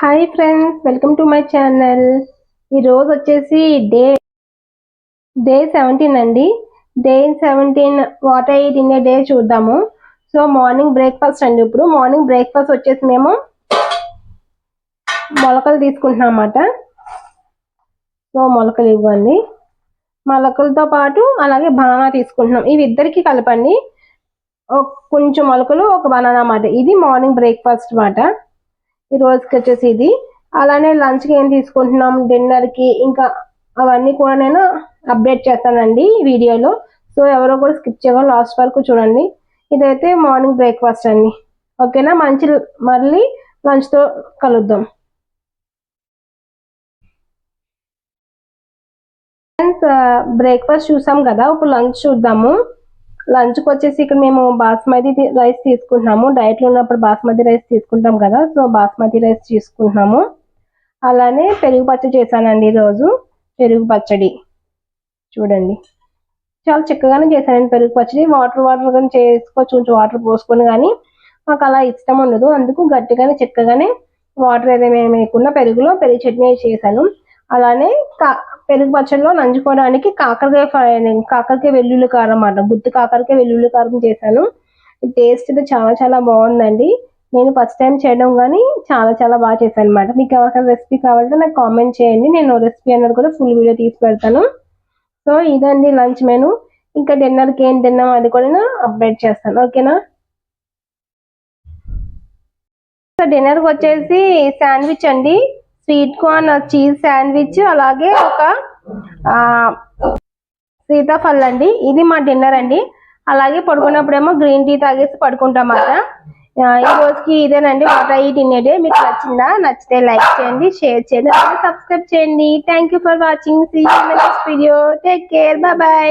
Hi friends, welcome to my channel. ఈరోజు వచ్చేసి day 17 అండి. Day 17 what I eat in a day చూద్దాము. So morning breakfast అండి. ఇప్పుడు మార్నింగ్ బ్రేక్ఫాస్ట్ వచ్చేసి మేము మొలకలు తీసుకుంటున్నాం అన్నమాట. సో మొలకలు ఇవ్వండి. మొలకలతో పాటు అలాగే బనానా తీసుకుంటున్నాం. ఇవి ఇద్దరికి కలపండి. కొంచెం మొలకలు, ఒక బనానా అన్నమాట. ఇది మార్నింగ్ బ్రేక్ఫాస్ట్ అన్నమాట. ఈ రోజుకి వచ్చేసి ఇది. అలానే లంచ్కి ఏం తీసుకుంటున్నాం, డిన్నర్కి, ఇంకా అవన్నీ కూడా నేను అప్డేట్ చేస్తానండి వీడియోలో. సో ఎవరో కూడా స్కిప్ చేయకుండా లాస్ట్ వరకు చూడండి. ఇదైతే మార్నింగ్ బ్రేక్ఫాస్ట్ అండి. ఓకేనా, మళ్ళీ లంచ్తో కలుద్దాం. ఫ్రెండ్స్, బ్రేక్ఫాస్ట్ చూసాం కదా, ఇప్పుడు లంచ్ చూద్దాము. లంచ్కి వచ్చేసి ఇక్కడ మేము బాస్మతి రైస్ తీసుకుంటున్నాము. డైట్లో ఉన్నప్పుడు బాస్మతి రైస్ తీసుకుంటాం కదా, సో బాస్మతి రైస్ తీసుకుంటున్నాము. అలానే పెరుగు పచ్చడి చేశానండి ఈరోజు. పెరుగు పచ్చడి చూడండి, చాలా చక్కగానే చేశానండి పెరుగు పచ్చడి. వాటర్ కానీ చేసుకోవచ్చు, కొంచెం వాటర్ పోసుకొని, కానీ మాకు అలా ఇష్టం ఉండదు. అందుకు గట్టిగానే చక్కగానే వాటర్ ఏదైనా వేయకుండా పెరుగులో పెరుగు చట్నీ చేశాను. అలానే పెరుగు పచ్చడిలో నంచుకోవడానికి కాకరకాయ వెల్లుల్లి కారం అన్నమాట. గుత్తి కాకరకాయ వెల్లుల్లి కారం చేశాను. టేస్ట్ అయితే చాలా చాలా బాగుందండి. నేను ఫస్ట్ టైం చేయడం కానీ చాలా బాగా చేశాను అనమాట. మీకు ఎవరికైనా రెసిపీ కావాలంటే నాకు కామెంట్ చేయండి. నేను రెసిపీ అన్నది కూడా ఫుల్ వీడియో తీసి పెడతాను. సో ఇదండి లంచ్ మెను. ఇంకా డిన్నర్కి ఏం తిన్నాం అది కూడా అప్డేట్ చేస్తాను. ఓకేనా. సో డిన్నర్కి వచ్చేసి శాండ్విచ్ అండి. స్వీట్ కార్న్ చీజ్ శాండ్విచ్, అలాగే ఒక సీతాఫల్ అండి. ఇది మా డిన్నర్ అండి. అలాగే పడుకున్నప్పుడేమో గ్రీన్ టీ తాగేసి పడుకుంటాం అన్నమాట. ఈ రోజుకి ఇదేనండి what I eat in a day. మీకు నచ్చిందా? నచ్చితే లైక్ చేయండి, షేర్ చేయండి, సబ్స్క్రైబ్ చేయండి. Thank you for watching. See you in the next video. Take care. Bye bye.